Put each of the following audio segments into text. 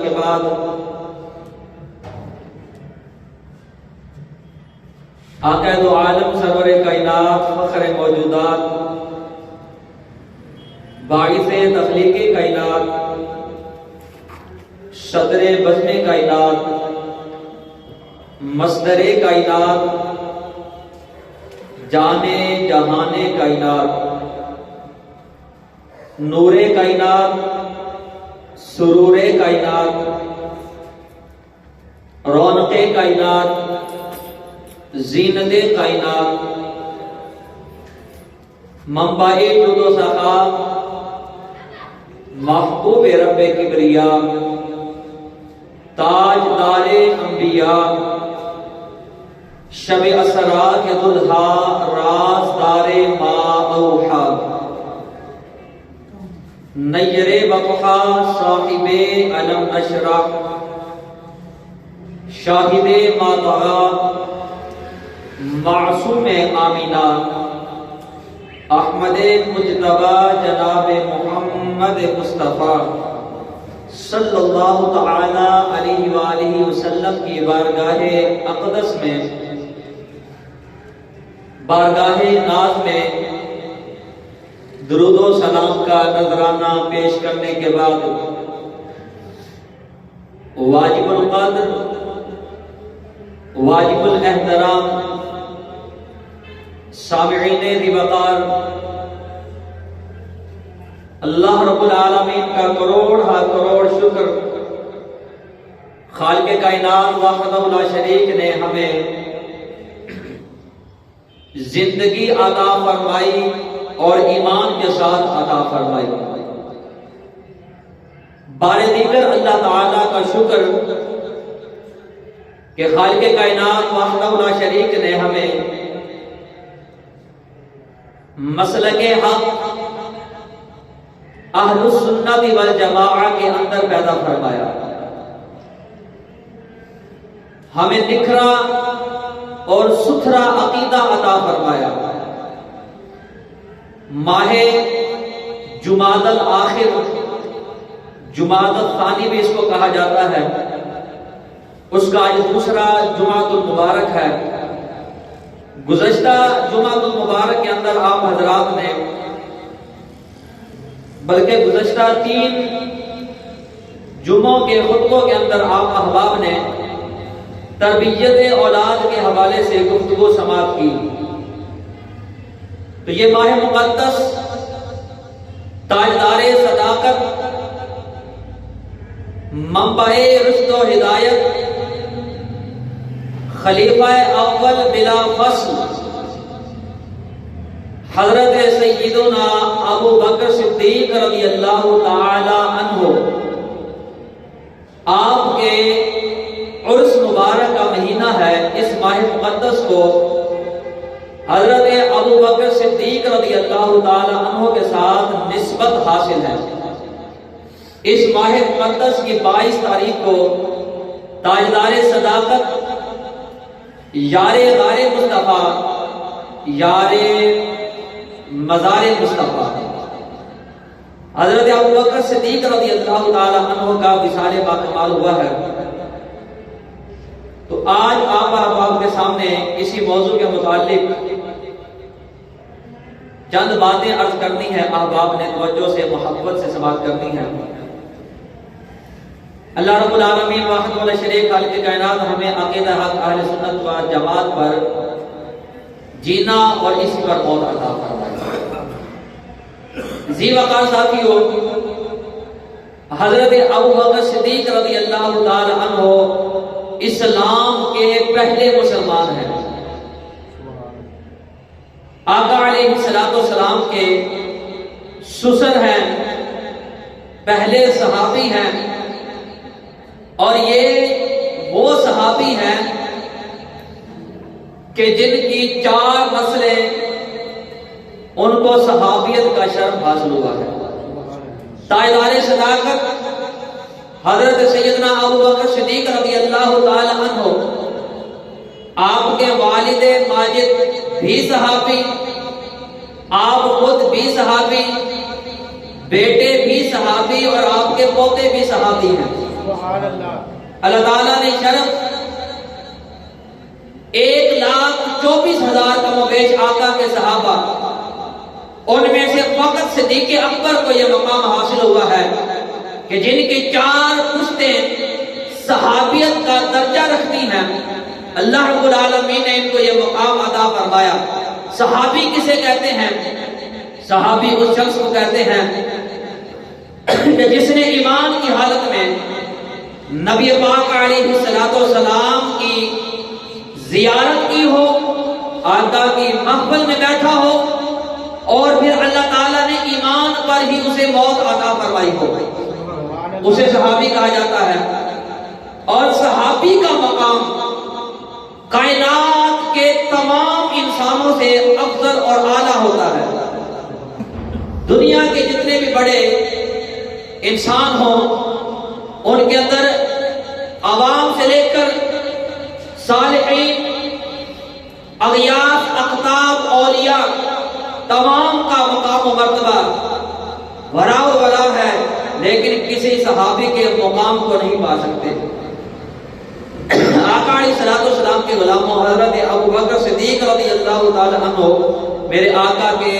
کے بعد آقا دو عالم سرور کائنات فخر موجودات باعث تخلیق کائنات صدر بزم کائنات مصدر کائنات جانے جہان کائنات نور کائنات سرور کائنات رونق کائنات زینت کائنات منبع جود و سخا محبوب رب کبریا تاجدار انبیاء شب اسرا کے دلہا رازدار ما اوحا نیر بقحا صاحب علم نشرح شاہد ما طغا معصوم آمینہ احمد مجتبی جناب محمد مصطفیٰ صلی اللہ تعالی علیہ وآلہ وسلم کی بارگاہ اقدس میں بارگاہ ناز میں درود و سلام کا نذرانہ پیش کرنے کے بعد واجب القدر واجب الاحترام سامعین ذی وقار اللہ رب العالمین کا کروڑ ہا کروڑ شکر خالق کائنات وحدہ لا شریک نے ہمیں زندگی عطا فرمائی اور ایمان کے ساتھ عطا فرمائی۔ بار دیگر اللہ تعالیٰ کا شکر کہ خالق کائنات وحدہ لا شریک نے ہمیں مسلک حق اہل السنت والجماعہ کے اندر پیدا فرمایا، ہمیں نکھرا اور ستھرا عقیدہ عطا فرمایا۔ ماہ جمادی الآخر، جمادی الثانی بھی اس کو کہا جاتا ہے، اس کا آج دوسرا جمعۃ المبارک ہے۔ گزشتہ جمعۃ المبارک کے اندر آپ حضرات نے بلکہ گزشتہ 3 جمعوں کے خطبوں کے اندر آپ احباب نے تربیت اولاد کے حوالے سے گفتگو سماعت کی۔ تو یہ ماہ مقدس تاجدار صداقت، منبع رشد و ہدایت، خلیفہ اول بلا فصل حضرت سیدنا ابو بکر صدیق رضی اللہ تعالی عنہ آپ کے عرس مبارک کا مہینہ ہے۔ اس ماہ مقدس کو حضرت ابو بکر صدیق رضی اللہ تعالی عنہ کے ساتھ نسبت حاصل ہے۔ اس ماہ مقدس کی 22 تاریخ کو تاجدار صداقت، یار غار مصطفیٰ، یار مزار مصطفیٰ حضرت ابو بکر صدیق رضی اللہ تعالی عنہ کا وصال باکمال ہوا ہے۔ تو آج آپ احباب کے سامنے اسی موضوع کے متعلق چند باتیں عرض کرنی ہے۔ احباب نے توجہ سے محبت سے سماعت کرنی ہے۔ اللہ رب العالمین واحد ولا شریک خالق کائنات ہمیں عقیدہ حق اہل سنت و جماعت پر جینا اور اسی پر موت عطا فرمائے۔ ذی وقار ساتھیو، حضرت ابو بکر صدیق رضی اللہ تعالی عنہ اسلام کے پہلے مسلمان ہیں۔ آقا علیہ السلام کے سسر ہیں، پہلے صحابی ہیں، اور یہ وہ صحابی ہیں کہ جن کی 4 نسلیں ان کو صحابیت کا شرف حاصل ہوا ہے۔ تاجدار صداقت حضرت سیدنا ابو بکر صدیق رضی اللہ تعالی عنہ، آپ کے والد ماجد بھی صحابی، آپ خود بھی صحابی، بیٹے بھی صحابی اور آپ کے پوتے بھی صحابی ہیں۔ اللہ تعالیٰ نے شرف 1,24,000 کم و بیش آقا کے صحابہ، ان میں سے فقط صدیق اکبر کو یہ مقام حاصل ہوا ہے کہ جن کی 4 پشتیں صحابیت کا درجہ رکھتی ہیں، اللہ رب العالمین نے ان کو یہ مقام عطا فرمایا۔ صحابی کسے کہتے ہیں؟ صحابی اس شخص کو کہتے ہیں کہ جس نے ایمان کی حالت میں نبی پاک علیہ السلام کی زیارت کی ہو، آقا کی محفل میں بیٹھا ہو، اور پھر اللہ تعالیٰ نے ایمان پر ہی اسے موت عطا فرمائی ہو، اسے صحابی کہا جاتا ہے۔ اور صحابی کا مقام کائنات کے تمام انسانوں سے افضل اور اعلیٰ ہوتا ہے۔ دنیا کے جتنے بھی بڑے انسان ہوں، ان کے اندر عوام سے لے کر صالحین، اغیاث، اقطاب، اولیاء، تمام کا مقام و مرتبہ ورا و ولا ہے، لیکن کسی صحابی کے مقام کو نہیں پا سکتے۔ آقا علیہ السلام کے غلاموں حضرت ابو بکر صدیق رضی اللہ تعالی عنہ میرے آقا کے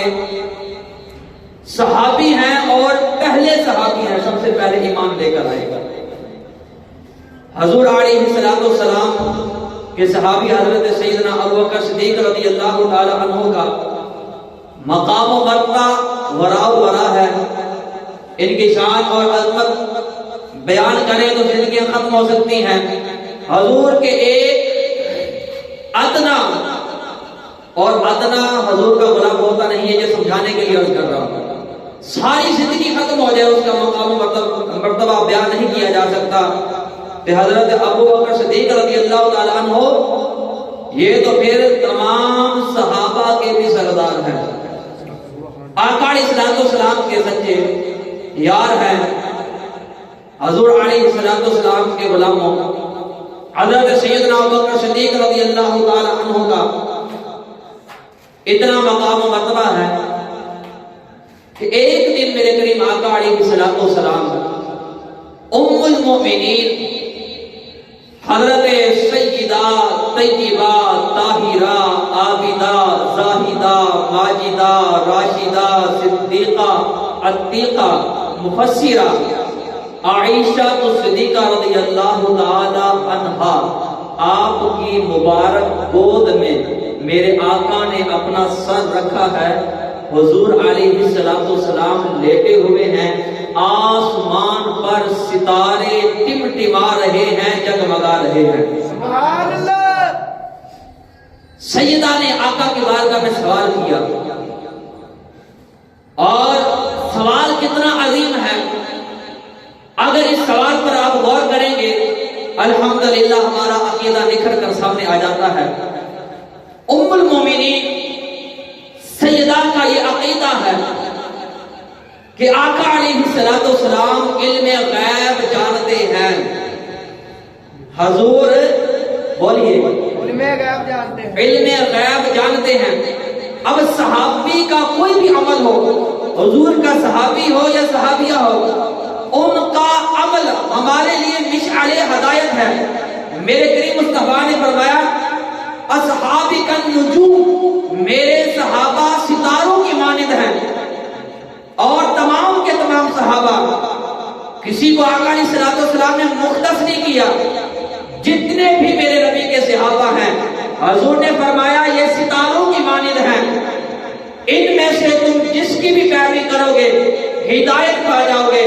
صحابی ہیں اور پہلے صحابی ہیں، سب سے پہلے ایمان لے کر آئے گا۔ حضور علیہ السلام کے صحابی حضرت سیدنا ابو بکر صدیق رضی اللہ تعالی عنہ کا مقام و مرتبہ ورا و ورا ہے۔ ان کی شان اور عظمت بیان کریں تو زندگیاں ختم ہو سکتی ہیں۔ حضور کے ایک ادنا، اور ادنا حضور کا غلام ہوتا نہیں ہے، یہ سمجھانے کے لیے عرض کر رہا ہوں، ساری زندگی ختم ہو جائے اس کا مقام و مرتبہ بیان نہیں کیا جا سکتا۔ کہ حضرت ابو بکر صدیق رضی اللہ تعالیٰ عنہ یہ تو پھر تمام صحابہ کے بھی سردار ہیں، آقا علیہ السلام کے سچے یار ہیں۔ حضور علیہ السلام کے غلاموں حضرت سیدنا ابو بکر صدیق رضی اللہ تعالی عنہ کا اتنا مقام و مرتبہ ہے کہ ایک دن میرے کریم آقا علیہ السلام ام المومنین حضرت سیدہ طیبہ طاہرہ عابدہ زاہدہ ماجدہ راشدہ صدیقہ عتیقہ مفسرہ عائشہ صدیقہ رضی اللہ تعالی عنہا آپ کی مبارک گود میں میرے آقا نے اپنا سر رکھا ہے۔ حضور علیہ السلام لیٹے ہوئے ہیں، آسمان پر ستارے ٹمٹما رہے ہیں، جگمگا رہے ہیں۔ سبحان اللہ۔ سیدہ نے آقا کی بارگاہ میں سوال کیا، اور سوال کتنا عظیم ہے، اگر اس سوال پر آپ غور کریں گے الحمدللہ ہمارا عقیدہ نکھر کر سامنے آ جاتا ہے۔ ام المومنین سیدہ کا یہ عقیدہ ہے کہ آقا علیہ السلام علم غیب جانتے ہیں۔ حضور بولیے، علم غیب جانتے ہیں، علم غیب جانتے ہیں۔ اب صحابی کا کوئی بھی عمل ہو، حضور کا صحابی ہو یا صحابیہ ہو، ان کا عمل ہمارے لیے مشعل ہدایت ہے۔ میرے کریم مصطفیٰ نے فرمایا اصحابی کا نجوم، میرے صحابہ ستاروں کی مانند ہیں، اور تمام کے تمام صحابہ، کسی کو آقا علیہ السلام نے مختص نہیں کیا، جتنے بھی میرے نبی کے صحابہ ہیں حضور نے فرمایا یہ ستاروں کی مانند ہیں، ان میں سے تم جس کی بھی پیروی کرو گے ہدایت پا جاؤ گے،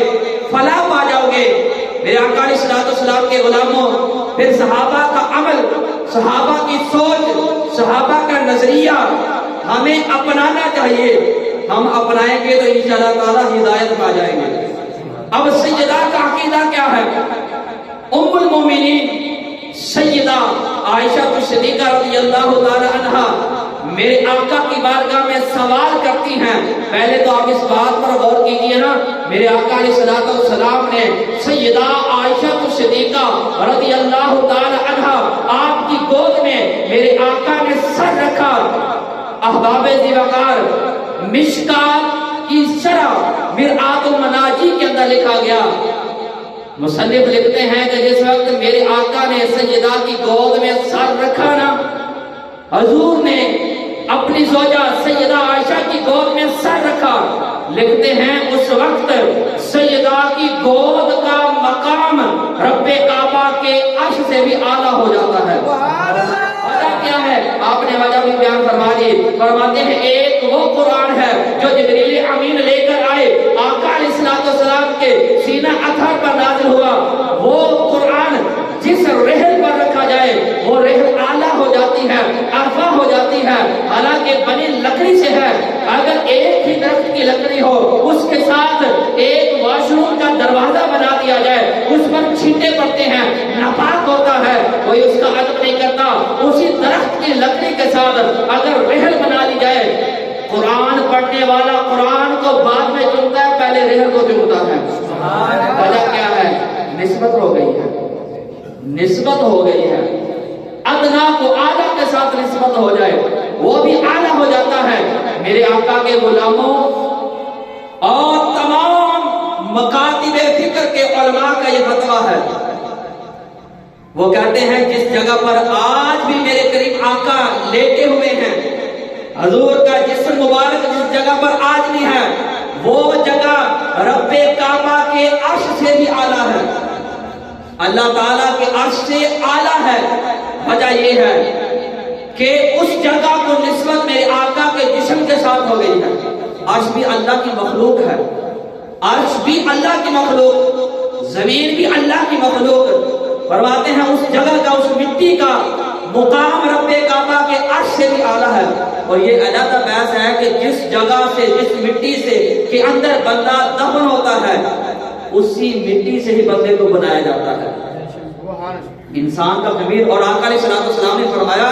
فلاح پا جاؤ گے۔ میرے آقا علیہ السلام کے غلاموں، پھر صحابہ کا عمل، صحابہ کی سوچ، صحابہ کا نظریہ ہمیں اپنانا چاہیے۔ ہم اپنائیں گے تو انشاءاللہ تعالی ہدایت پا جائیں گے۔ اب سیدہ کا عقیدہ کیا ہے؟ ام المومنین سیدہ عائشہ صدیقہ رضی اللہ تعالی عنہا میرے آقا کی بارگاہ میں سوال کرتی ہیں۔ پہلے تو آپ اس بات پر غور کیجئے نا، میرے آقا علیہ السلام نے سیدہ عائشہ صدیقہ رضی اللہ تعالی عنہا آپ کی گود میں میرے آقا نے سر رکھا۔ احباب ذوقار مشکات کی شرح مرآت المناجی کے اندر لکھا گیا مصنف لکھتے ہیں کہ جس وقت میرے آقا نے سیدہ کی گود میں سر رکھا نا، حضور نے اپنی زوجہ سیدہ عائشہ کی گود میں سر رکھا، لکھتے ہیں اس وقت سیدہ کی گود کا مقام رب کعبہ کے عرش سے بھی اعلیٰ ہو جاتا ہے۔ وجہ کیا ہے؟ آپ نے وجہ بھی بیان فرما دی، فرماتے ہیں ایک وہ قرآن ہے جو جبریل امین لے کر آئے، آقا علیہ السلام کے سینہ اطہر پر نازل ہوا، وہ قرآن جس رحل پر رکھا جائے وہ رحل اعلیٰ ہو جاتی ہے، ارفع ہو جاتی ہے، حالانکہ بنی لکڑی سے ہے۔ اگر ایک ہی درخت کی لکڑی ہو، اس کے ساتھ ایک واش روم کا دروازہ بنا دیا جائے، اس پر چھینٹے پڑتے ہیں، ناپاک ہوتا ہے، کوئی اس کا ادب نہیں کرتا۔ اسی درخت کی لکڑی کے ساتھ اگر رحل بنا لی جائے، قرآن پڑھنے والا قرآن کو بعد میں چنتا ہے، پہلے رحل کو چنتا ہے۔ وجہ کیا ہے؟ نسبت ہو گئی ہے، نسبت ہو گئی ہے۔ ادنا کو اعلیٰ کے ساتھ نسبت ہو جائے وہ بھی اعلیٰ ہو جاتا ہے۔ میرے آقا کے غلاموں اور تمام مکاتب فکر کے علماء کا یہ فتویٰ ہے، وہ کہتے ہیں جس جگہ پر آج بھی میرے قریب آقا لیٹے ہوئے ہیں، حضور کا جسم مبارک جس جگہ پر آج بھی ہے، وہ جگہ رب کعبہ کے عرش سے بھی اعلیٰ ہے، اللہ تعالیٰ کے عرش سے اعلیٰ ہے۔ وجہ یہ ہے کہ اس جگہ کو نسبت میرے آقا کے جسم کے ساتھ ہو گئی ہے۔ عرش بھی اللہ کی مخلوق ہے، عرش بھی اللہ کی مخلوق، زمین بھی اللہ کی مخلوق۔ فرماتے ہیں اس جگہ کا، اس مٹی کا مقام رب کعبہ کے عرش سے بھی اعلیٰ ہے۔ اور یہ علیحدہ بحث ہے کہ جس جگہ سے، جس مٹی سے کے اندر بندہ دفن ہوتا ہے، اسی مٹی سے ہی بندے کو بنایا جاتا ہے، انسان کا ضمیر۔ اور آقا علیہ السلام نے فرمایا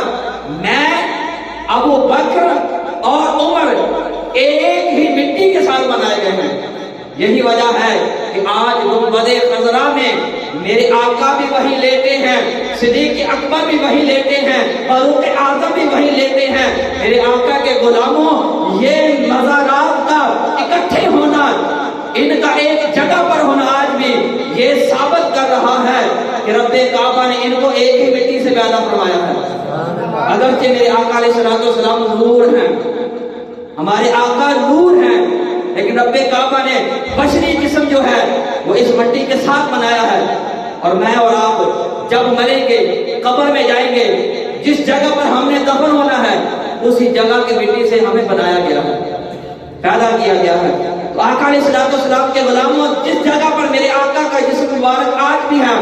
میں ابو بکر اور عمر ایک ہی مٹی کے ساتھ بنائے گئے ہیں۔ یہی وجہ ہے کہ آج گنبد خضرا میں میرے آقا بھی وہی لیتے ہیں، صدیق اکبر بھی وہی لیتے ہیں، فاروق اعظم بھی وہی لیتے ہیں۔ میرے آقا کے غلاموں، یہ مزارات کا اکٹھے ہونا، ان کا ایک جگہ پر ہونا آج بھی یہ ثابت کر رہا ہے کہ رب کعبہ نے ان کو ایک ہی مٹی سے پیدا فرمایا ہے۔ اگرچہ میرے آقا علیہ السلام نور ہیں، ہمارے آقا نور ہیں، لیکن رب کعبہ نے بشری جسم جو ہے وہ اس مٹی کے ساتھ بنایا ہے۔ اور میں اور آپ جب مریں گے، قبر میں جائیں گے، جس جگہ پر ہم نے دفن ہونا ہے اسی جگہ کی مٹی سے ہمیں بنایا گیا ہے، پیدا کیا گیا ہے۔ تو آقا علیہ السلام کے غلاموں، جس جگہ پر میرے آقا کا جسم مبارک آج بھی ہے،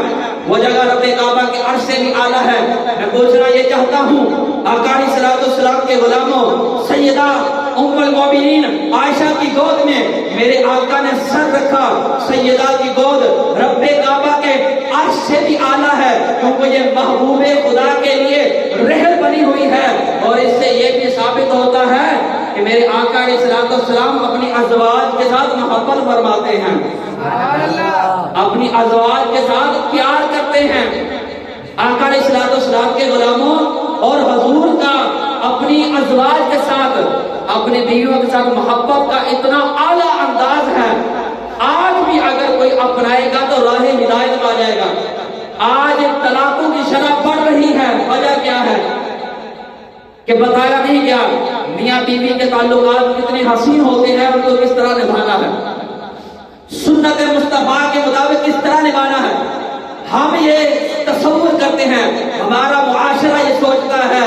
وہ جگہ رب کعبہ کے عرش سے بھی اعلیٰ ہے۔ میں پوچھنا یہ چاہتا ہوں، آقا علیہ السلام کے غلاموں، سیدہ ام المومنین عائشہ کی گود میں میرے آقا نے سر رکھا، سیدہ کی گود رب کعبہ کے عرش سے بھی اعلیٰ ہے، کیونکہ یہ محبوب خدا کے لیے رحل بنی ہوئی ہے۔ اور اس سے یہ بھی ثابت ہوتا ہے کہ میرے آقا علیہ السلام اپنی ازواج کے ساتھ محبت فرماتے ہیں، اپنی ازواج کے ساتھ پیار کرتے ہیں۔ آقا علیہ السلام کے غلاموں اور حضور کا اپنی ازواج کے ساتھ، اپنی بیویوں کے ساتھ محبت کا اتنا اعلیٰ انداز ہے، آج بھی اگر کوئی اپنائے گا تو راہ ہدایت پا جائے گا۔ آج طلاقوں کی شرح بڑھ رہی ہے، وجہ کیا ہے کہ بتایا نہیں گیا میاں بیوی کے تعلقات کتنے حسین ہوتے ہیں، ان کو کس طرح نبھانا ہے، سنت مصطفیٰ کے مطابق کس طرح نبھانا ہے۔ ہم یہ تصور کرتے ہیں، ہمارا معاشرہ یہ سوچتا ہے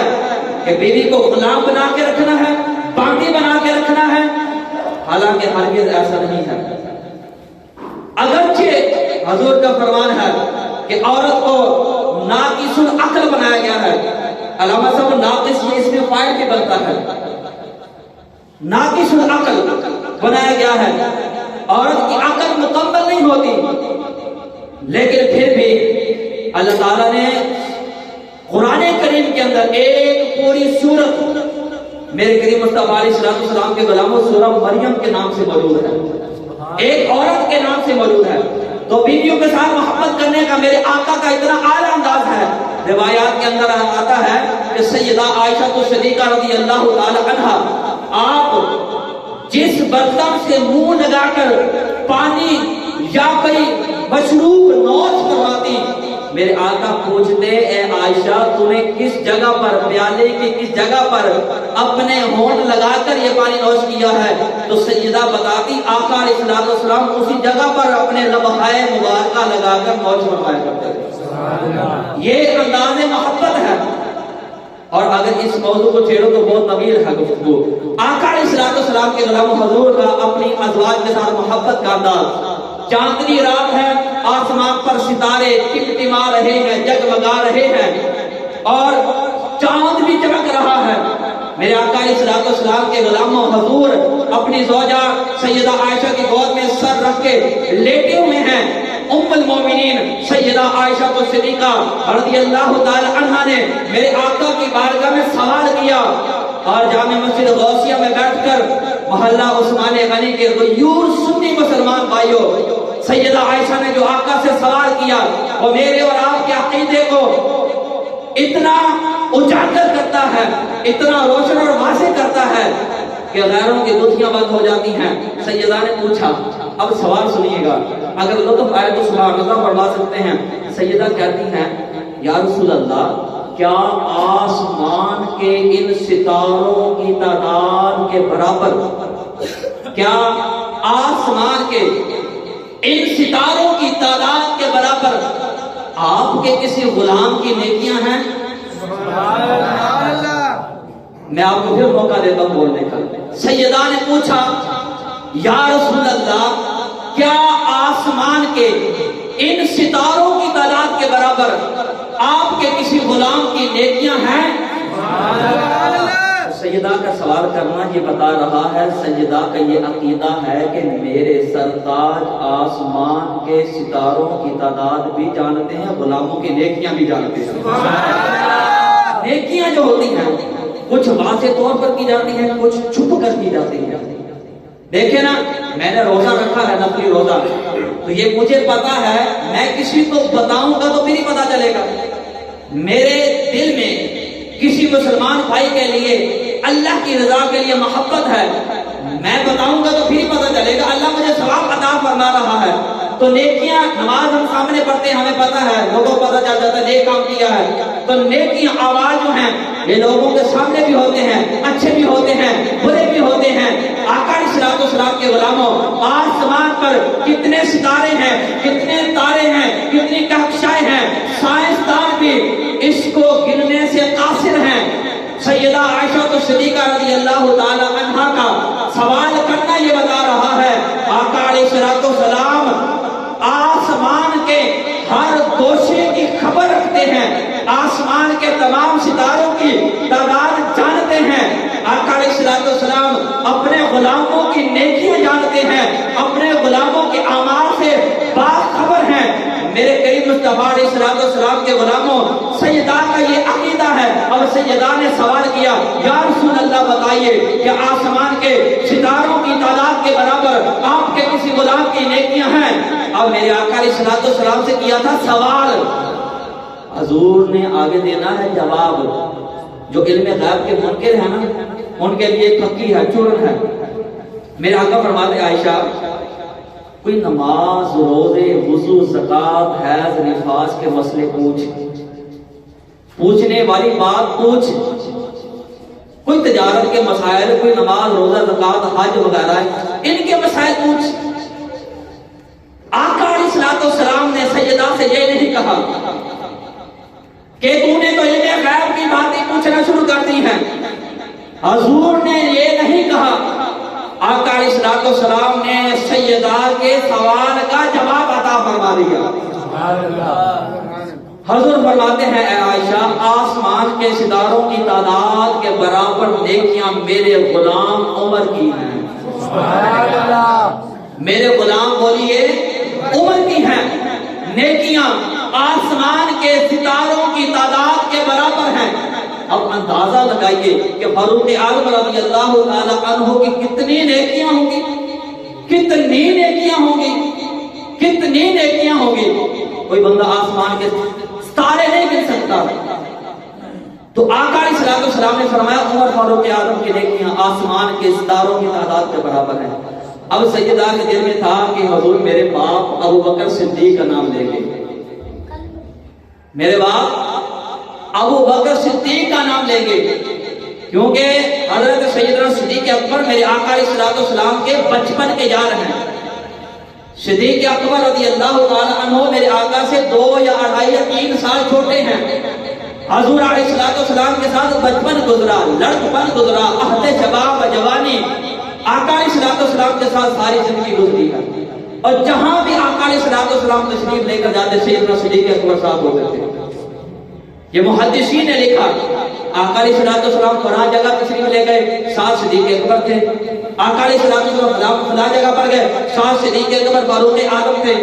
کہ بیوی کو غلام بنا کے رکھنا ہے، باندی بنا کے رکھنا ہے، حالانکہ ہرگز ایسا نہیں ہے۔ اگرچہ حضور کا فرمان ہے کہ عورت کو ناقص العقل بنایا گیا ہے، علامہ صاحب ناقص یہ اس میں فائل بھی بنتا ہے، ناقص العقل بنایا گیا ہے، عورت کی عقل مکمل نہیں ہوتی، لیکن پھر بھی اللہ تعالیٰ نے قرآن کریم کے اندر ایک پوری سورت میرے کریم مصطفیٰ علیہ السلام کے غلاموں سورہ مریم کے نام سے موجود ہے، ایک عورت کے نام سے موجود ہے۔ تو بیویوں کے ساتھ محبت کرنے کا میرے آقا کا اتنا اعلیٰ انداز ہے۔ روایات کے اندر آتا ہے کہ سیدہ عائشہ صدیقہ رضی اللہ تعالی عنہا، آپ جس برتن سے منہ لگا کر پانی یا کوئی مشروب نوش فرماتی. میرے آقا پوچھتے اے عائشہ تو نے کس جگہ پر پیالے کی کس جگہ پر اپنے ہونٹ لگا کر یہ پانی نوش کیا ہے؟ تو سیدہ بتاتی آقا علیہ السلام اسی جگہ پر اپنے لمحۂ مبارکہ لگا کر نوش فرمایا کرتے تھے. یہ انداز محبت ہے. اور اگر اس موضوع کو چھیڑو تو بہت طویل ہے گفتگو. آقا علیہ السلام کے غلام حضور کا اپنی ازواج کے ساتھ محبت کا انداز. چاندنی رات ہے, آسمان پر ستارے ٹمٹما رہے ہیں, جگمگا رہے ہیں اور چاند بھی چمک رہا ہے. میرے آقا علیہ السلام کے غلام حضور اپنی زوجہ سیدہ عائشہ کی گود میں سر رکھ کے لیٹے ہوئے ہیں. ام المومنین سیدہ عائشہ صدیقہ رضی اللہ تعالی عنہا نے میرے آقا کی بارگاہ میں سوال کیا اور جامع مسجد غوثیہ میں بیٹھ کر محلہ عثمان غنی کے غیور سنی مسلمان بھائیوں, سیدہ عائشہ نے جو آقا سے سوال کیا وہ میرے اور آپ کے عقیدے کو اتنا اجاگر کرتا ہے, اتنا روشن اور واضح کرتا ہے کہ غیروں کی گتھیاں بند ہو جاتی ہیں. سیدہ نے پوچھا, اب سوال سنیے گا, اگر لطف آئے تو سبحان اللہ پڑھوا سکتے ہیں. سیدہ کہتی ہیں یا رسول اللہ کیا آسمان کے ان ستاروں کی تعداد کے برابر, کیا آسمان کے ان ستاروں کی تعداد کے برابر آپ کے کسی غلام کی نیکیاں ہیں؟ میں آپ کو پھر موقع دیتا ہوں بولنے کا. سیدہ نے پوچھا یا رسول اللہ کیا آسمان کے ان ستاروں کی تعداد کے برابر آپ کے کسی غلام کی نیکیاں ہیں؟ سیدہ کا سوال کرنا یہ بتا رہا ہے سیدہ کا یہ عقیدہ ہے کہ میرے سرتاج آسمان کے ستاروں کی تعداد بھی جانتے ہیں, غلاموں کی نیکیاں بھی جانتے ہیں. نیکیاں جو ہوتی ہیں کچھ واضح طور پر کی جاتی ہیں, کچھ چھپ کر کی جاتی ہیں. دیکھیں نا, میں نے روزہ رکھا ہے نفلی روزہ, تو یہ مجھے پتا ہے, میں کسی کو بتاؤں گا تو پھر ہی پتا چلے گا. میرے دل میں کسی مسلمان بھائی کے لیے اللہ کی رضا کے لیے محبت ہے, میں بتاؤں گا تو پھر ہی پتا چلے گا. اللہ مجھے ثواب عطا فرما رہا ہے. تو نیکیاں, نماز ہم سامنے پڑھتے ہیں, ہمیں پتا ہے, لوگوں کو پتا چل جاتا ہے نیک کام کیا ہے. تو نیکیاں آواز جو ہیں یہ لوگوں کے سامنے بھی ہوتے ہیں, اچھے بھی ہوتے ہیں, برے بھی ہوتے ہیں. آقا علیہ السلام کے غلاموں, آسمان پر کتنے ستارے ہیں, کتنے تارے ہیں, کتنی کہکشائیں ہیں, سائنسدان بھی اس کو گننے سے قاصر ہیں. سیدہ عائشہ صدیقہ رضی اللہ تعالی عنہا کا سوال کرنا یہ بتا رہا ہے آقا علیہ السلام آسمان کے ہر گوشے کی خبر رکھتے ہیں, آسمان کے تمام ستاروں کی تعداد جانتے ہیں. آقا علیہ السلام اپنے غلاموں کی نیکیاں جانتے ہیں, اپنے غلاموں کے اعمال سے باخبر ہیں. میرے قریب مصطفیٰ علیہ السلام کے غلاموں, سیدہ کا یہ عقیدہ ہے. اور سیدہ نے سوال کیا یا رسول اللہ بتائیے کہ آسمان کے ستاروں کی تعداد کے برابر آپ کے کسی غلام کی نیکیاں ہیں؟ اب میرے آقا علیہ السلام سے کیا تھا سوال, حضور نے آگے دینا ہے جواب. جو علم غیب کے منکر ہیں نا, ان کے لیے پکی ہے, چورن ہے. میرے آقا فرماتے عائشہ کوئی نماز, روزے, وضو, زکات, حیض, نفاس کے مسئلے پوچھنے والی بات پوچھ. کوئی تجارت کے مسائل, کوئی نماز, روزہ, زکات, حج وغیرہ ان کے مسائل پوچھ. آقا علیہ السلام نے سیدہ سے یہ نہیں کہا کہ تو نے تو علم غیب کی باتیں پوچھنا شروع کر دی ہیں. حضور نے یہ نہیں کہا. آقا علیہ السلام نے سیدہ کے سوال کا جواب عطا فرما دیا. حضور فرماتے ہیں اے عائشہ آسمان کے ستاروں کی تعداد کے برابر نیکیاں میرے غلام عمر کی ہیں. میرے غلام بولیے عمر کی ہیں. نیکیاں آسمان کے ستاروں کی تعداد کے برابر ہیں. اب اندازہ لگائیے کہ فاروق اعظم رضی اللہ تعالی عنہ کی کتنی نیکیاں ہوں گی, کتنی نیکیاں ہوں گی, کتنی نیکیاں ہوں گی. کوئی بندہ آسمان کے ستارے نہیں گن سکتا. تو آقا علیہ السلام نے فرمایا عمر فاروق اعظم کی نیکیاں آسمان کے ستاروں کی تعداد کے برابر ہیں. اب سیدہ کے دل میں تھا کہ حضور میرے باپ ابو بکر صدیق کا نام لیں گے، میرے باپ ابو بکر صدیق کا نام لیں گے، کیونکہ حضرت سیدنا صدیق اکبر میرے آقا علیہ الصلوۃ والسلام کے بچپن کے یار ہیں۔ صدیق اکبر رضی اللہ تعالی عنہ میرے آقا سے 2 یا 2.5 یا 3 سال چھوٹے ہیں۔ حضور علیہ الصلوۃ والسلام کے ساتھ بچپن گزرا، لڑکپن گزرا، عہد شباب و جوانی آقا علیہ الصلوۃ والسلام کے ساتھ ساری زندگی گزری ہے، اور جہاں بھی آقا علیہ الصلوۃ والسلام تشریف لے کر جاتے سیدنا صدیق اکبر صاحب ہوتے تھے۔ یہ محدثین نے لکھا آقا علیہ الصلوۃ والسلام فلاں جگہ تشریف لے گئے، ساتھ صدیق اکبر تھے، آقا علیہ الصلوۃ والسلام فلاں جگہ پر گئے، ساتھ صدیق اکبر فاروق اعظم تھے۔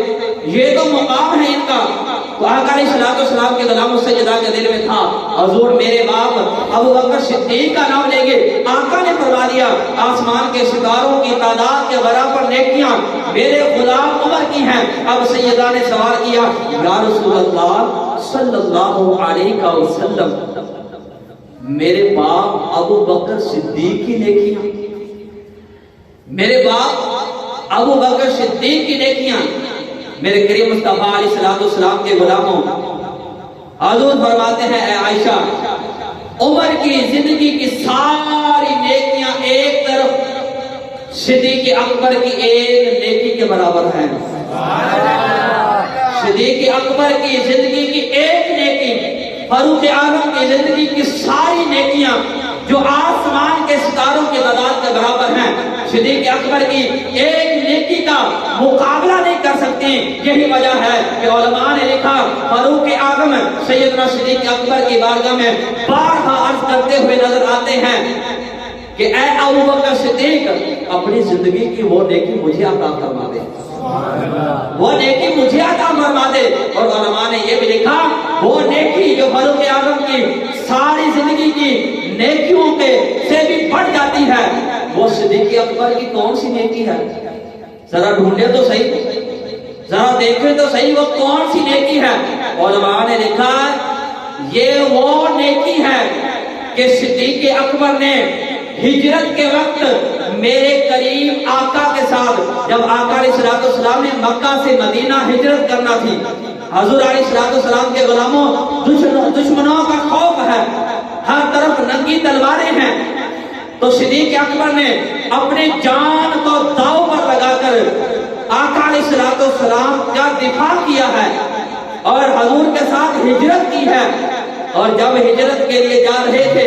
یہ تو مقام ہے ان کا۔ تو آقا علیہ الصلوۃ والسلام کے غلام السجدہ کے دل میں تھا حضور میرے باپ ابو بکر صدیق کا نام لیں گے۔ آقا نے فرما دیا آسمان کے ستاروں کی تعداد کے برابر نیکیاں میرے غلام عمر کی ہیں۔ اب سیدہ نے سوال کیا یا رسول اللہ صلی اللہ علیہ وسلم، میرے باپ ابو بکر صدیق کی نیکیاں، میرے باپ ابو بکر صدیق کی نیکیاں، میرے کریم مصطفیٰ علیہ الصلوۃ والسلام کے غلاموں، حضور فرماتے ہیں اے عائشہ عمر کی زندگی کی ساری نیکیاں ایک طرف صدیق اکبر کی ایک نیکی کے برابر ہیں۔ صدیق اکبر کی زندگی کی ایک نیکی فاروق اعظم کی زندگی کی ساری نیکیاں جو آسمان کے ستاروں کی تعداد کے برابر ہیں، صدیق اکبر کی ایک نیکی کا مقابلہ نہیں کر سکتی۔ یہی وجہ ہے کہ علماء نے لکھا فاروق اعظم سیدنا صدیق اکبر کی بارگاہ میں بارہا عرض کرتے ہوئے نظر آتے ہیں کہ اے ابو بکر صدیق اپنی زندگی کی وہ نیکی مجھے عطا فرما دے، وہ نیکی مجھے عطا فرما دے۔ اور علماء نے یہ بھی لکھا وہ نیکی جو فاروق اعظم کی ساری زندگی کی نیکیوں کے سے بھی بڑھ جاتی ہے، وہ صدیق اکبر کی کون سی نیکی ہے؟ ذرا ڈھونڈے تو صحیح، ذرا دیکھیں تو صحیح وہ کون سی نیکی ہے۔ علماء نے لکھا یہ وہ نیکی ہے کہ صدیق اکبر نے ہجرت کے وقت میرے قریب آقا کے ساتھ، جب آقا علیہ الصلوۃ والسلام نے مکہ سے مدینہ ہجرت کرنا تھی، حضور علیہ الصلوۃ والسلام کے غلاموں دشمنوں کا خوف ہے، ہر طرف ننگی تلواریں ہیں، تو صدیق اکبر نے اپنی جان کو داؤ پر لگا کر آقا علیہ الصلوۃ والسلام کا دفاع کیا ہے اور حضور کے ساتھ ہجرت کی ہے۔ اور جب ہجرت کے لیے جا رہے تھے،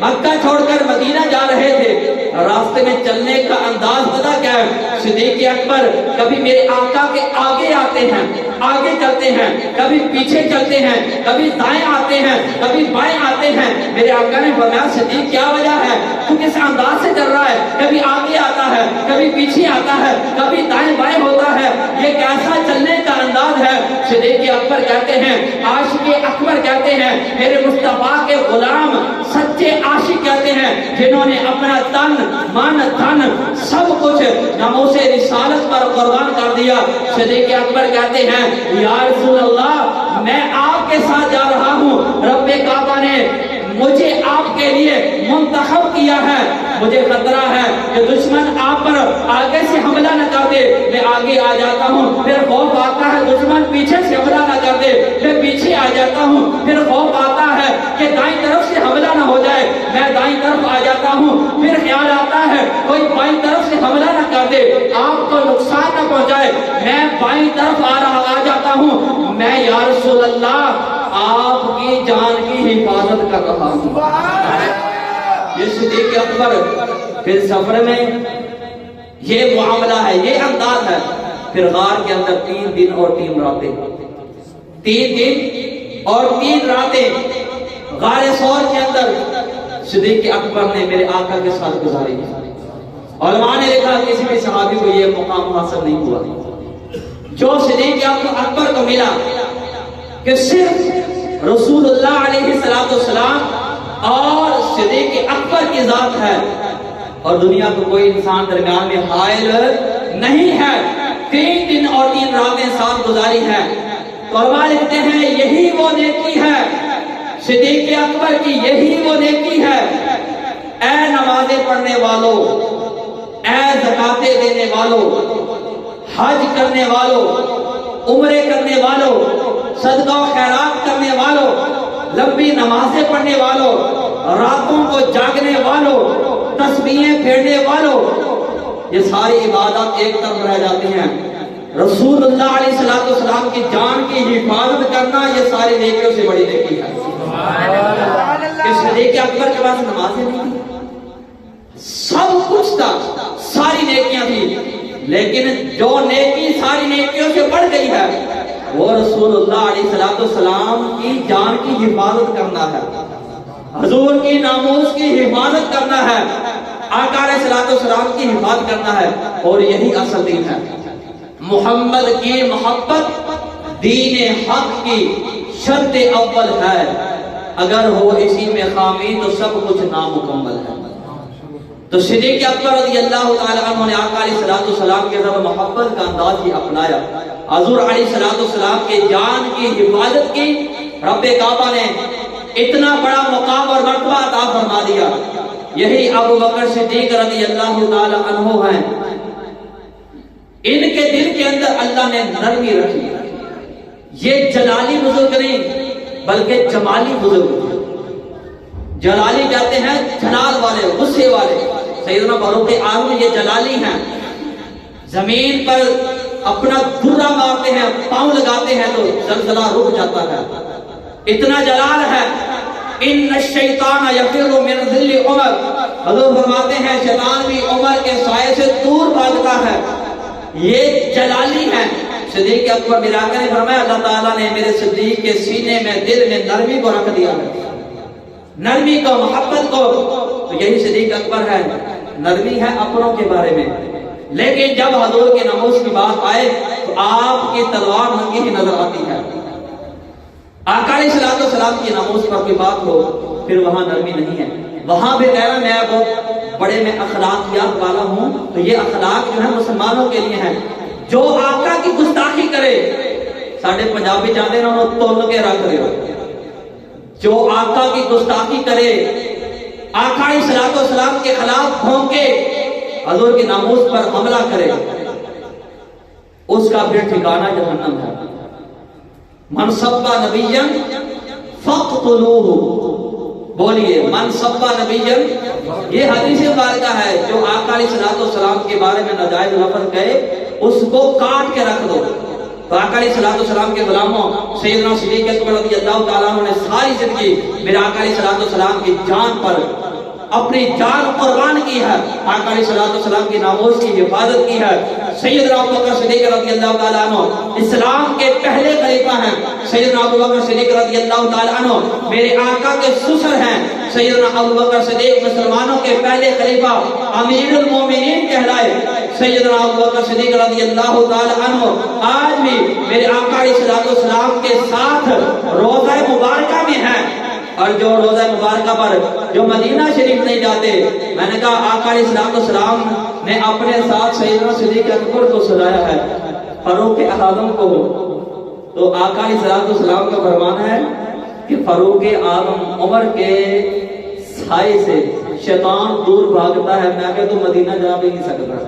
مکہ چھوڑ کر مدینہ جا رہے تھے، راستے میں چلنے کا انداز پتہ کیا ہے؟ صدیق اکبر کبھی میرے آقا کے آگے آتے ہیں، آگے چلتے ہیں، کبھی پیچھے چلتے ہیں، کبھی دائیں آتے ہیں، کبھی بائیں آتے ہیں۔ میرے آقا نے فرمایا صدیق کیا وجہ ہے تو کس انداز سے چل رہا ہے؟ کبھی آگے آتا ہے، کبھی پیچھے آتا ہے، کبھی دائیں بائیں ہوتا ہے، یہ کیسا چلنے کا انداز ہے؟ صدیق اکبر کہتے ہیں، عاشق اکبر کہتے ہیں، میرے مصطفیٰ کے غلام سچے عاشق کہتے ہیں جنہوں نے اپنا تن من دھن سب کچھ ناموس رسالت پر قربان کر دیا۔ صدیق اکبر کہتے ہیں یا رسول اللہ میں آپ کے ساتھ جا رہا ہوں، رب کعبہ نے مجھے آپ کے لیے منتخب کیا ہے، مجھے خطرہ ہے کہ دشمن آپ پر آگے سے حملہ نہ کر دے، میں آگے آ جاتا ہوں، پھر خوف آتا ہے دشمن پیچھے سے حملہ نہ کر دے، میں پیچھے آ جاتا ہوں، پھر خوف آتا ہے کہ دائیں طرف سے حملہ نہ ہو جائے، میں دائیں طرف آ جاتا ہوں، پھر خیال آتا ہے کوئی بائیں طرف سے حملہ نہ کر دے، آپ کو نقصان نہ پہنچائے، میں بائیں طرف آ جاتا ہوں، میں یا رسول اللہ آپ کی جان کی حفاظت کر رہا ہوں۔ یہ صدیق اکبر پھر سفر میں یہ معاملہ ہے، یہ انداز ہے۔ پھر غار کے اندر 3 دن اور 3 راتیں، 3 دن اور 3 راتیں غار ثور کے اندر صدیق اکبر نے میرے آقا کے ساتھ گزاری۔ علماء نے لکھا کسی بھی صحابی کو یہ مقام حاصل نہیں ہوا جو صدیق اکبر کو ملا، کہ صرف رسول اللہ علیہ السلام اور صدیق اکبر کی ذات ہے اور دنیا کو کوئی انسان درمیان میں حائل نہیں ہے۔ 3 دن اور 3 راتیں ساتھ گزاری ہیں۔ تو علماء لکھتے ہیں یہی وہ نیکی ہے صدیق اکبر کی، یہی وہ نیکی ہے۔ اے نمازیں پڑھنے والوں، اے زکاتیں دینے والوں، حج کرنے والوں، عمرے کرنے والوں، صدقہ و خیرات کرنے والوں، لمبی نمازیں پڑھنے والوں، راتوں کو جاگنے والوں، تسبیحیں پھیرنے والوں، یہ ساری عبادات ایک طرف رہ جاتی ہیں۔ رسول اللہ علیہ السلام کی جان کی حفاظت کرنا یہ ساری نیکیوں سے بڑی نیکی ہے۔ اس صدیق اکبر کے پاس نمازیں نہیں تھی، سب کچھ تھا، ساری نیکیاں تھی، لیکن جو نیکی ساری نیکیوں سے بڑھ گئی ہے وہ رسول اللہ علیہ السلام کی جان کی حفاظت کرنا ہے، حضور کی ناموس کی حفاظت کرنا ہے، آقا علیہ السلام کی حفاظت کرنا ہے، اور یہی اصل دین ہے۔ محمد کی محبت دین حق کی شرط اول ہے، اگر ہو اسی میں خامی تو سب کچھ نامکمل ہے۔ تو صدیق اکبر رضی اللہ تعالیٰ عنہ نے آقا علیہ السلام کے ساتھ محبت کا انداز ہی اپنایا، حضور علیہ السلام کے جان کی حفاظت کی، رب کعبہ نے اتنا بڑا مقام اور مرتبہ عطا فرما دیا۔ یہی ابو بکر صدیق رضی اللہ تعالیٰ عنہ ہیں، ان کے دل کے اندر اللہ نے نرمی رکھی، یہ جلالی بزرگ نہیں بلکہ جمالی بزرگ۔ جلالی کہتے ہیں جلال والے، غصے والے، سیدنا فاروق اعظم یہ جلالی ہیں، زمین پر اپنا دھرا مارتے ہیں، پاؤں لگاتے ہیں تو زلزلہ رک جاتا ہے، اتنا جلال ہے۔ ان الشیطان یفر من ظل عمر، حضور فرماتے ہیں شیطان بھی عمر کے سائے سے دور بھاگتا ہے، یہ جلالی ہیں۔ صدیق اکبر میرے آقا نے فرمایا اللہ تعالیٰ نے میرے صدیق کے سینے میں، دل میں نرمی کو رکھ دیا ہے، نرمی کو، محبت کو۔ تو یہی صدیق اکبر ہے، نرمی ہے اپنوں کے بارے میں، لیکن جب حضور کے ناموس کی بات آئے تو آپ کی تلوار ننگی ہی نظر آتی ہے۔ آقا علیہ السلام کی ناموس پر کوئی بات ہو پھر وہاں نرمی نہیں ہے، وہاں بھی کہنا میں بہت بڑے میں اخلاقیات والا ہوں، تو یہ اخلاق جو ہے مسلمانوں کے لیے ہے۔ جو آقا کی گستاخی کرے، ساڑھے پنجابی جانے نا انہوں تول کے رکھ رہے ہو، جو آقا کی گستاخی کرے، آقا علیہ السلام کے خلاف بھونکے، حضور کی ناموس پر حملہ کرے، اس کا پھر ٹھکانہ جہنم ہے۔ من سب نبیا فاقتلوہ، بولیے من سب نبیا، یہ حدیث مبارکہ ہے، جو آقا علیہ السلام کے بارے میں ناجائز لفظ کہے اس کو کاٹ کے رکھ دو۔ تو آقا علیہ السلام کے غلاموں سیدنا صدیق اکبر رضی اللہ تعالیٰ عنہ نے ساری زندگی میرے آقا علیہ السلام کی جان پر اپنی جان قربان کی ہے، آقا علیہ السلام کی ناموس کی حفاظت کی ہے۔ سیدنا ابو بکر صدیق رضی اللہ تعالیٰ عنہ اسلام کے پہلے خلیفہ ہیں، سیدنا ابو بکر صدیق رضی اللہ تعالیٰ عنہ میرے آقا کے سسر ہیں، سیدنا ابو بکر صدیق مسلمانوں کے پہلے خلیفہ امیر المومنین کہلائے، سیدنا ابو بکر صدیق رضی اللہ تعالیٰ عنہ آج بھی میرے آقا علیہ السلام کے ساتھ روضہ مبارکہ میں ہیں، اور جو روضہ مبارکہ پر جو مدینہ شریف نہیں جاتے، میں نے کہا آقا علیہ السلام نے اپنے ساتھ سیدنا صدیق اکبر کو سلایا ہے، فاروق اعظم کو، تو آقا علیہ السلام کا فرمان ہے کہ فاروق اعظم عمر کے سائے سے شیطان دور بھاگتا ہے، میں کہ تو مدینہ جا بھی نہیں سکتا،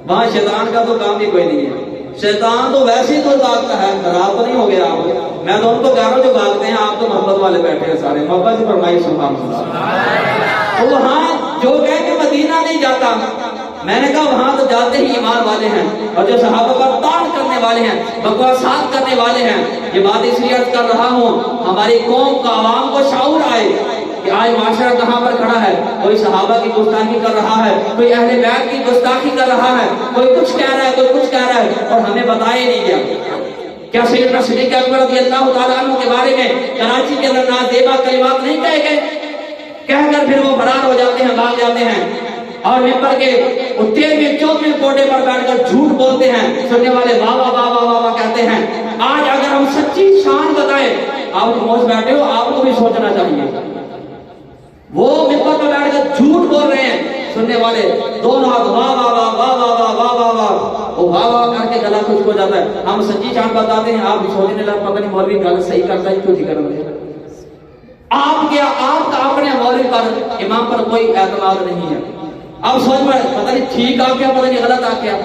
وہاں شیطان کا تو کام بھی کوئی نہیں ہے، شیطان تو ویسے ہی دور بھاگتا ہے، خراب تو نہیں ہو گیا آپ؟ میں تو ان کو کہہ رہا ہوں جو بھاگتے ہیں، آپ تو محبت والے بیٹھے ہیں سارے، محبت سے فرمائی سبحان اللہ۔ تو وہاں جو کہہ کہ مدینہ نہیں جاتا، میں نے کہا وہاں تو جاتے ہی ایمان والے ہیں، اور جو صحابہ پر طعن کرنے والے ہیں، بکواسات کرنے والے ہیں۔ یہ بات اس لیے عرض کر رہا ہوں ہماری قوم کا، عوام کو شعور آئے کہ آج معاشرہ کہاں پر کھڑا ہے، کوئی صحابہ کی گستاخی کر رہا ہے، کوئی اہل بیت کی گستاخی کر رہا ہے، کوئی کچھ کہہ رہا ہے، کوئی کچھ کہہ رہا ہے، اور ہمیں بتایا نہیں گیا۔ کیا سیدنا صدیق اکبر رضی اللہ تعالیٰ عنہ کے بارے میں کراچی کے اندر نازیبا کلمات نہیں کہے گئے؟ کہہ کر پھر وہ فرار ہو جاتے ہیں، بھاگ جاتے ہیں، اور ممبر کے 13ویں 14ویں کوٹے پر بیٹھ کر جھوٹ بولتے ہیں، سننے والے واہ واہ واہ واہ واہ کہتے ہیں۔ آج اگر ہم سچی شان بتائیں، آپ خاموش بیٹھے ہو، آپ کو بھی سوچنا چاہیے، وہ ممبر پر بیٹھ کر جھوٹ بول رہے ہیں، سننے والے دونوں ہاتھ واہ واہ واہ واہ واہ واہ واہ واہ واہ، وہ واہ واہ کر کے گلا خشک ہو جاتا ہے۔ ہم سچی شان بتاتے ہیں، آپ بھی سوچنے لگے پتہ نہیں مولوی گل صحیح کرتا ہے کیوں نہیں کر رہے۔ آپ کا اپنے مولوی پر، امام پر کوئی اعتماد نہیں ہے، اب سوچ پڑے پتہ نہیں ٹھیک آ کیا پتہ نہیں غلط آ کیا.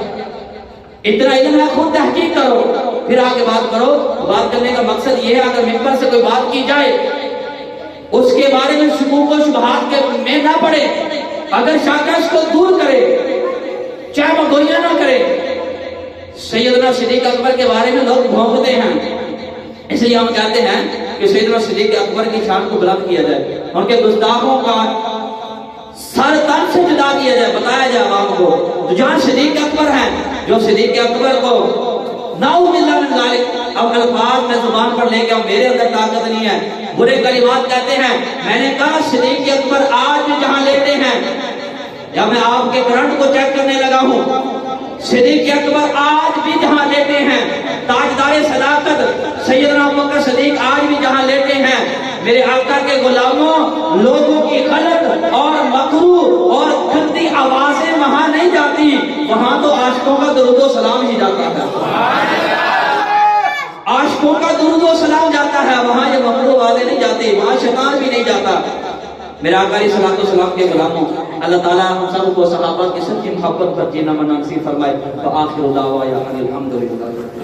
اتنا علم ہے خود تحقیق کرو پھر آگے بات کرو. بات کرنے کا مقصد یہ ہے اگر ممبر سے کوئی بات کی جائے اس کے بارے میں شکوک و شبہات کے میں نہ پڑے, اگر شاکہ اس کو دور کرے چاہے وہ گویا نہ کرے. سیدنا صدیق اکبر کے بارے میں لوگ بھونکتے ہیں, اس لیے ہم چاہتے ہیں کہ سیدنا صدیق اکبر کی شان کو بلند کیا جائے, ان کے گستاخوں کا سر تن سے جدا کیا جائے, بتایا جائے عوام کو تو جہاں صدیق اکبر ہیں جو صدیق اکبر کو نعوذ باللہ من ذالک. اب الفاظ میں زبان پر لے کے میرے اندر طاقت نہیں ہے, برے کلمات کہتے ہیں. میں نے کہا صدیق اکبر آج بھی جہاں لیتے ہیں, یا میں آپ کے کرنٹ کو چیک کرنے لگا ہوں, صدیق اکبر آج بھی جہاں لیتے ہیں, تاجدار صداقت سیدنا ابوبکر صدیق آج بھی جہاں لیتے ہیں, میرے آقا کے غلاموں لوگوں کی غلط اور مکروہ اور گندی آوازیں وہاں نہیں جاتی, وہاں تو عاشقوں کا درود و سلام ہی جاتا ہے, عاشقوں کا درود و سلام جاتا ہے, وہاں یہ مکروہ آوازیں نہیں جاتی, وہاں شیطان بھی نہیں جاتا. میرے آقا علیہ الصلوۃ والسلام کے غلاموں, اللہ تعالیٰ ہم سب کو صحابہ کی سچی محبت پر جینا مرنا نصیب فرمائے. تو آخر دعوانا الحمدللہ.